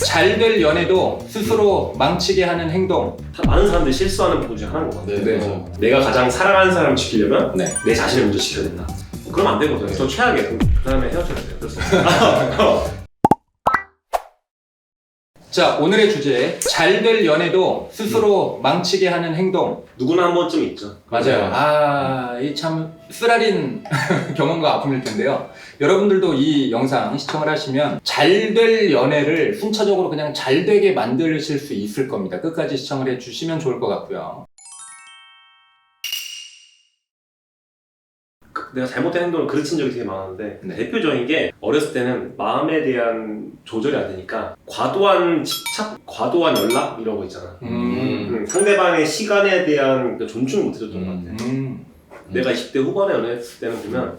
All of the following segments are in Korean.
잘 될 연애도 스스로 망치게 하는 행동. 많은 사람들이 실수하는 부분 중에 하나인 것 같아요. 네. 내가 가장 사랑하는 사람을 지키려면 네. 내 자신을 먼저 지켜야 된다. 그러면 안 되거든요. 저 최악이에요. 그 다음에 헤어져야 돼요. 그래서 자, 오늘의 주제. 잘 될 연애도 스스로 망치게 하는 행동. 누구나 한 번쯤 있죠. 맞아요. 아, 이 참 쓰라린 경험과 아픔일 텐데요. 여러분들도 이 영상 시청을 하시면 잘 될 연애를 순차적으로 그냥 잘 되게 만드실 수 있을 겁니다. 끝까지 시청을 해주시면 좋을 것 같고요. 내가 잘못된 행동을 그르친 적이 되게 많았는데 네. 대표적인 게 어렸을 때는 마음에 대한 조절이 안 되니까 과도한 집착, 과도한 연락 이런 거 있잖아. 상대방의 시간에 대한 존중을 못 해줬던 것 같아. 내가 20대 후반에 연애했을 때는 보면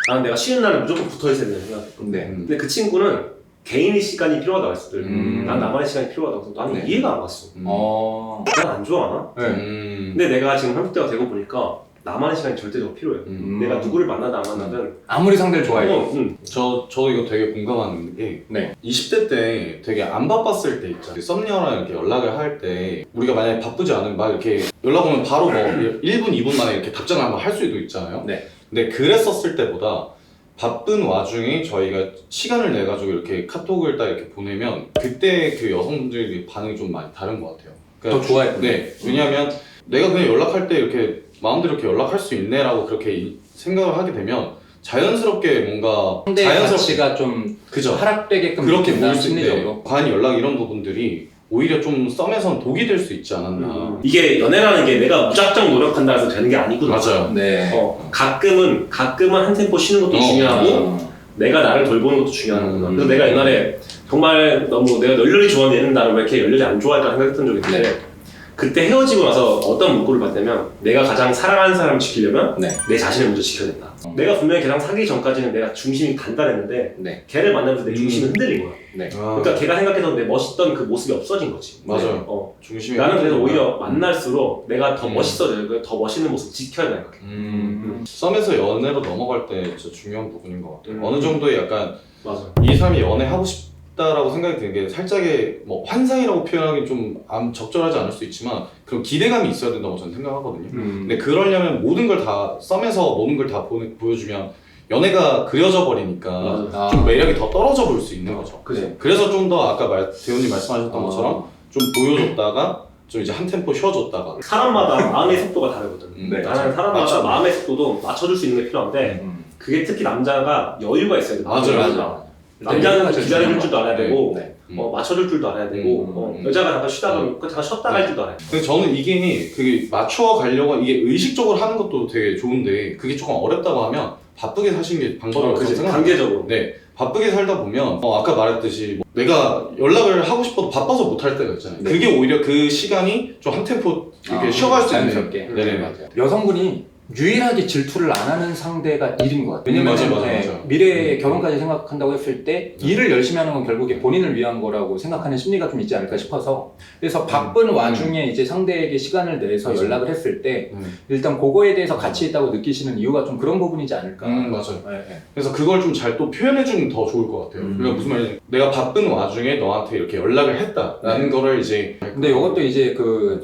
나는 내가 쉬는 날에 무조건 붙어 있어야 된다는 생각했거든. 네. 근데 그 친구는 개인의 시간이 필요하다고 했어. 난 나만의 시간이 필요하다고 해서 나는 네. 이해가 안 갔어. 난 안 좋아하나? 네. 근데 내가 지금 30대가 되고 보니까 나만의 시간이 절대적으로 필요해. 내가 누구를 만나든 안 만나든 아무리 상대를 좋아해도. 저도 이거 되게 공감하는 게 네. 20대 때 되게 안 바빴을 때 있잖아요. 썸녀랑 이렇게 연락을 할 때 우리가 만약에 바쁘지 않으면 막 이렇게 연락 오면 바로 뭐 1분, 2분 만에 이렇게 답장을 한번 할 수도 있잖아요. 네. 근데 그랬었을 때보다 바쁜 와중에 저희가 시간을 내가지고 이렇게 카톡을 딱 이렇게 보내면 그때 그 여성분들의 반응이 좀 많이 다른 것 같아요. 더 좋아했군요. 네. 왜냐하면 내가 그냥 연락할 때 이렇게 마음대로 이렇게 연락할 수 있네라고 그렇게 생각을 하게 되면 자연스럽게 뭔가 상대의 가치가 좀 그죠. 하락되게끔 그렇게 느낀다, 보일 수 있는데 심리적으로. 과연 연락 이런 부분들이 오히려 좀 썸에선 독이 될 수 있지 않았나. 이게 연애라는 게 내가 무작정 노력한다 해서 되는 게 아니구나. 맞아요. 네. 가끔은 한 템포 쉬는 것도 중요하고 내가 나를 돌보는 것도 중요하구나. 그래서 내가 옛날에 정말 너무 내가 널널히 좋아하는 얘는 나를 왜 이렇게 열렬히 안 좋아할까 생각했던 적이 있는데 그때 헤어지고 나서 어떤 문구를 봤냐면 내가 가장 사랑하는 사람을 지키려면 네. 내 자신을 먼저 지켜야 된다. 내가 분명히 걔랑 사귀기 전까지는 내가 중심이 단단했는데 네. 걔를 만나면서 내 중심이 흔들린 거야. 네. 그러니까 걔가 생각했던 내 멋있던 그 모습이 없어진 거지. 맞아요. 중심이 나는 그래서 흔들리구나. 오히려 만날수록 내가 더 멋있어져요. 더 멋있는 모습을 지켜야 된다 생각해. 썸에서 연애로 넘어갈 때 진짜 중요한 부분인 것 같아요. 어느 정도의 약간 맞아. 이 사람이 연애하고 싶다라고 생각이 드는 게 살짝의 뭐 환상이라고 표현하기 좀 적절하지 않을 수 있지만 그런 기대감이 있어야 된다고 저는 생각하거든요. 근데 그러려면 모든 걸 다 썸에서 모든 걸 다 보여주면 연애가 그려져 버리니까 좀 매력이 더 떨어져 볼 수 있는 거죠. 그치. 그래서 좀 더 아까 대훈님 말씀하셨던 것처럼 좀 보여줬다가 좀 이제 한 템포 쉬어줬다가 사람마다 마음의 속도가 다르거든. 네. 나는 사람마다 맞죠. 마음의 속도도 맞춰줄 수 있는 게 필요한데 그게 특히 남자가 여유가 있어야 돼. 맞아요. 남자는 기다려줄 줄도 알아야 되고 네. 맞춰줄 줄도 알아야 되고 여자가 잠깐 쉬다가 잠깐 쉬었다 갈 줄도 알아야 돼. 근데 저는 이게 그게 맞춰 가려고 이게 의식적으로 하는 것도 되게 좋은데 그게 조금 어렵다고 하면 바쁘게 사시는 게 방법이라고 그치. 생각해요. 단계적으로. 네, 바쁘게 살다 보면 아까 말했듯이 뭐 내가 연락을 하고 싶어도 바빠서 못 할 때가 있잖아요. 네. 그게 오히려 그 시간이 좀 한 템포 이렇게 쉬어갈 수 있는. 자연스럽게. 네네. 맞아요. 여성분이 유일하게 질투를 안 하는 상대가 일인 것 같아요. 왜냐면 맞아요. 미래의 결혼까지 생각한다고 했을 때 일을 열심히 하는 건 결국에 본인을 위한 거라고 생각하는 심리가 좀 있지 않을까 싶어서 그래서 바쁜 와중에 이제 상대에게 시간을 내서 연락을 했을 때 일단 그거에 대해서 가치 있다고 느끼시는 이유가 좀 그런 부분이지 않을까. 맞아요. 네, 네. 그래서 그걸 좀 잘 또 표현해주면 더 좋을 것 같아요. 그러니까 무슨 말이냐면 내가 바쁜 와중에 너한테 이렇게 연락을 했다라는 거를 이제. 근데 이것도 이제 그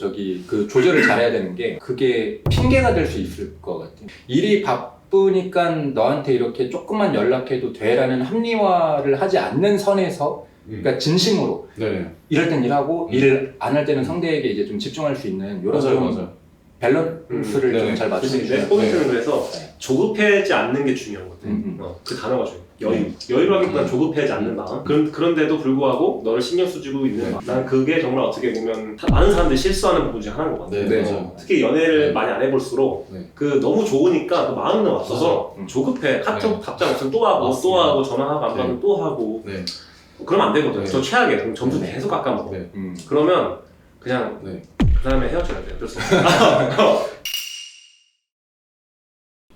조절을 잘해야 되는 게 그게 핑계가 될 수 있을 것 같아요. 일이 바쁘니까 너한테 이렇게 조금만 연락해도 돼라는 합리화를 하지 않는 선에서 그러니까 진심으로 네네. 이럴 땐 일하고 일을 안 할 때는 상대에게 이제 좀 집중할 수 있는 이런 좀 밸런스를 좀 네. 잘 내 맞추는 포인트는 그래서 네. 조급해하지 않는 게 중요한 것 같아. 그 단어가 중요해. 여유라기보다는 조급해하지 않는 마음. 그런데도 불구하고 너를 신경 써주고 있는 마음. 나는 그게 정말 어떻게 보면 많은 사람들이 실수하는 부분 중에 하나인 것 같아. 네, 맞아요. 특히 연애를 많이 안 해볼수록 그 너무 좋으니까 또 마음이 왔어서 조급해. 카톡 답장 없으면 또 하고 또 하고 전화하고 안 받으면 또 하고 그러면 안 되거든요. 저 최악이에요. 그럼 점수 계속 깎아먹어. 그러면 그냥 그 다음에 헤어져야 돼요. 그래서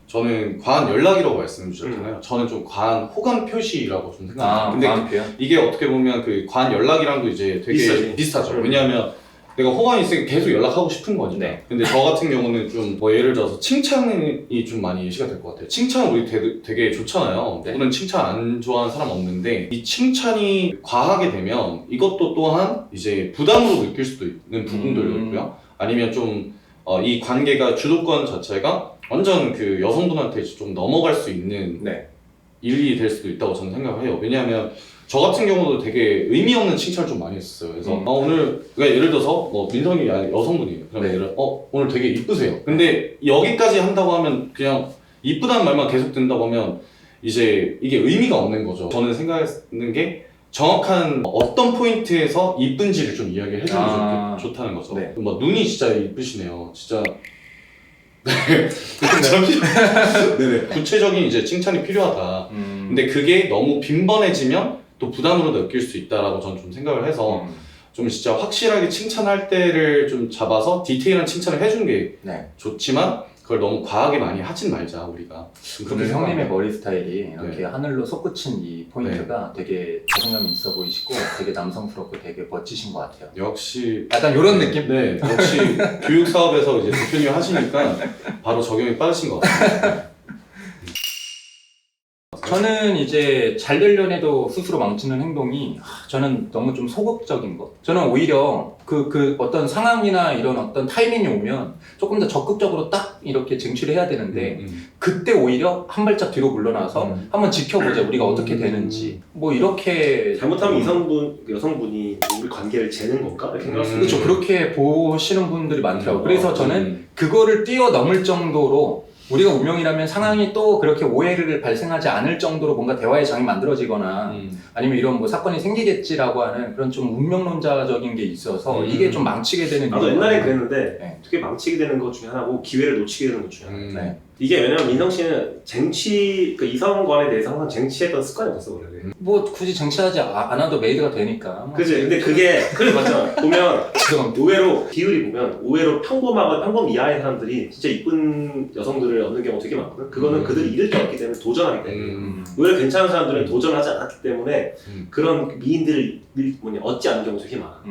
저는 과한 연락이라고 말씀해 주셨잖아요. 저는 좀 과한 호감 표시라고 좀 생각해요. 근데 마음 표현? 이게 어떻게 보면 그 과한 연락이랑도 이제 되게 비슷하지. 비슷하죠. 왜냐하면 내가 호감이 있으니까 계속 연락하고 싶은 거니까. 네. 근데 저 같은 경우는 좀 뭐 예를 들어서 칭찬이 좀 많이 예시가 될 것 같아요. 칭찬 우리 되게 좋잖아요. 네. 누구는 칭찬 안 좋아하는 사람 없는데 이 칭찬이 과하게 되면 이것도 또한 이제 부담으로 느낄 수도 있는 부분들도 있고요. 아니면 좀 이 관계가 주도권 자체가 완전 그 여성분한테 좀 넘어갈 수 있는 네. 일이 될 수도 있다고 저는 생각을 해요. 왜냐하면 저 같은 경우도 되게 의미 없는 칭찬을 좀 많이 했었어요. 그래서 오늘 그러니까 예를 들어서 뭐 민성이 여성분이에요. 그러면 네. 예를 오늘 되게 이쁘세요. 근데 여기까지 한다고 하면 그냥 이쁘다는 말만 계속 듣는다고 하면 이제 이게 의미가 없는 거죠. 저는 생각하는 게 정확한 어떤 포인트에서 이쁜지를 좀 이야기를 해주는 게 좋다는 거죠. 네. 뭐 눈이 진짜 이쁘시네요. 진짜 잠시 네네 구체적인 이제 칭찬이 필요하다. 근데 그게 너무 빈번해지면 또 부담으로 느낄 수 있다라고 저는 좀 생각을 해서 좀 진짜 확실하게 칭찬할 때를 좀 잡아서 디테일한 칭찬을 해주는 게 네. 좋지만 그걸 너무 과하게 많이 하진 말자 우리가. 오늘 형님의 머리 스타일이 이렇게 네. 하늘로 솟구친 이 포인트가 되게 자신감이 있어 보이시고 되게 남성스럽고 되게 멋지신 것 같아요. 역시 약간 이런 느낌? 네 역시 교육 사업에서 이제 대표님 하시니까 바로 적용이 빠르신 것 같아요. 저는 이제 잘 되려해도 스스로 망치는 행동이 저는 너무 좀 소극적인 것. 저는 오히려 그 어떤 상황이나 이런 어떤 타이밍이 오면 조금 더 적극적으로 딱 이렇게 쟁취를 해야 되는데 그때 오히려 한 발짝 뒤로 물러나서 한번 지켜보자 우리가 어떻게 되는지 뭐 이렇게 잘못하면 여성분이 우리 관계를 재는 건가? 이렇게 생각할 수 그렇죠. 있죠. 그렇게 보시는 분들이 많더라고요. 그래서 저는 그거를 뛰어넘을 정도로 우리가 운명이라면 상황이 또 그렇게 오해를 발생하지 않을 정도로 뭔가 대화의 장이 만들어지거나 아니면 이런 뭐 사건이 생기겠지라고 하는 그런 좀 운명론자적인 게 있어서 이게 좀 망치게 되는 나도 이유가 옛날에 그랬는데 네. 되게 망치게 되는 것 중에 하나고 기회를 놓치게 되는 것 중에 하나. 네. 이게 왜냐면 민성 씨는 쟁취, 그 이성관에 대해서 항상 쟁취했던 습관이 없어 그래. 뭐 굳이 쟁취하지 않아도 메이드가 되니까 뭐. 그치? 근데 그래 맞잖아. 보면 죄송합니다. 의외로 비율이 보면 의외로 평범하고 평범 이하의 사람들이 진짜 이쁜 여성들을 얻는 경우가 되게 많거든. 그거는 그들이 잃을 게 없기 때문에 도전하기 때문에. 의외로 괜찮은 사람들은 도전하지 않았기 때문에 그런 미인들을 얻지 않는 경우가 되게 많아.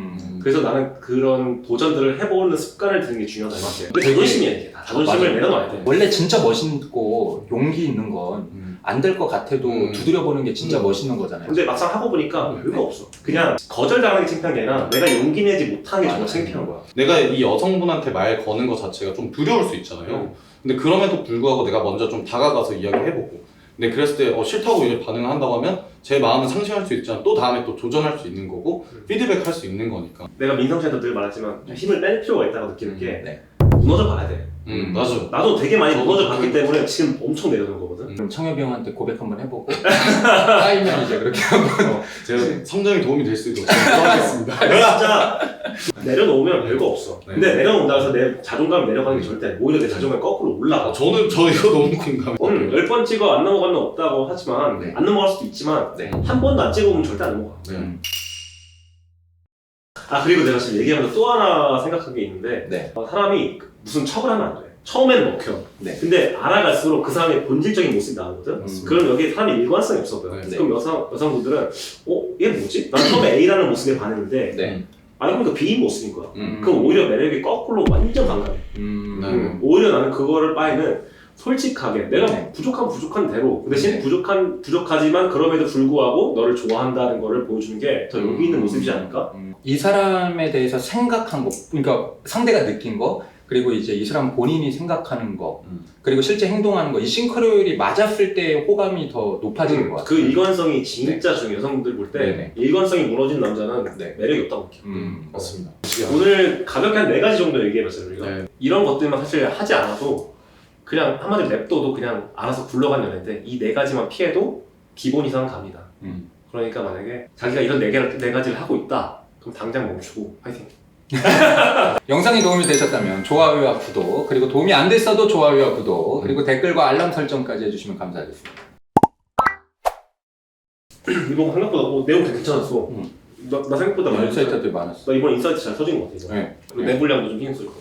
그래서 나는 그런 도전들을 해보는 습관을 들이는 게 중요하다고 생각해요. 근데 자존심이야 이게 다. 자존심을 내려놔야 돼. 원래 진짜 멋있고 용기 있는 건 안 될 것 같아도 두드려보는 게 진짜 멋있는 거잖아요. 근데 막상 하고 보니까 별거 없어. 그냥 거절당하는 게 창피한 게 아니라 내가 용기 내지 못하는 게 정말 창피한 거야. 내가 이 여성분한테 말 거는 것 자체가 좀 두려울 수 있잖아요. 근데 그럼에도 불구하고 내가 먼저 좀 다가가서 이야기해보고 근데 그랬을 때 싫다고 이제 반응을 한다고 하면 제 마음은 상실할 수 있지만 또 다음에 또 도전할 수 있는 거고 피드백 할 수 있는 거니까. 내가 민성 씨한테 늘 말했지만 힘을 뺄 필요가 있다고 느끼는 게 네. 무너져 봐야 돼. 맞아. 나도 되게 많이 무너져 봤기 때문에 지금 엄청 내려오는 거거든. 그럼 청엽이 형한테 고백 한번 해보고 쌓이면 이제 그렇게 한번 제가 성장에 도움이 될 수 있도록 하겠습니다. 진짜 내려놓으면 별거 없어. 네. 근데 내려놓는다고 해서 내 자존감이 내려가는 게 절대 아니고 오히려 내 자존감이 거꾸로 올라가. 저 이거 너무 공감해요. 10번 찍어 안 넘어가는 건 없다고 하지만 네. 안 넘어갈 수도 있지만 네. 한 번도 안 찍어보면 절대 안 넘어가. 네. 아 그리고 내가 지금 얘기하면서 또 하나 생각한 게 있는데 네. 사람이 무슨 척을 하면 안 돼. 처음에는 먹혀. 네. 근데 알아갈수록 그 사람의 본질적인 모습이 나오거든. 그럼 여기에 사람이 일관성이 없어 보여. 네. 그럼 여성분들은 얘 뭐지? 난 처음에 A라는 모습에 반했는데 네. 알고 보니까 B인 모습인 거야. 그럼 오히려 매력이 거꾸로 완전 강하네. 네. 오히려 나는 그거를 바에는 솔직하게 내가 네. 부족한 대로 그 대신 네. 부족하지만 그럼에도 불구하고 너를 좋아한다는 거를 보여주는 게 더 여기 있는 모습이지 않을까? 이 사람에 대해서 생각한 거, 그러니까 상대가 느낀 거, 그리고 이제 이 사람 본인이 생각하는 거, 그리고 실제 행동하는 거, 이 싱크로율이 맞았을 때 호감이 더 높아지는 것 같아요. 그 일관성이 진짜 중요해. 여성분들 볼 때 네네. 일관성이 무너진 남자는 네. 매력이 없다고 느껴. 맞습니다. 오늘 가볍게 한 4가지 정도 얘기해봤어요 우리가. 네. 이런 것들만 사실 하지 않아도 그냥 한마디로 냅둬도 그냥 알아서 굴러가는 연애인데 이 4가지만 피해도 기본 이상은 갑니다. 그러니까 만약에 자기가 이런 4가지를 하고 있다 그럼 당장 멈추고 파이팅. 영상이 도움이 되셨다면 좋아요와 구독, 그리고 도움이 안 됐어도 좋아요와 구독, 그리고 댓글과 알람 설정까지 해주시면 감사하겠습니다. 이거 생각보다 내용 되게 괜찮았어. 나 생각보다 많이 인사이트들이 많았어. 나 이번 인사이트 잘 터진 것 같아. 이거. 네. 그리고 내 분량도 좀 신경 쓸 거.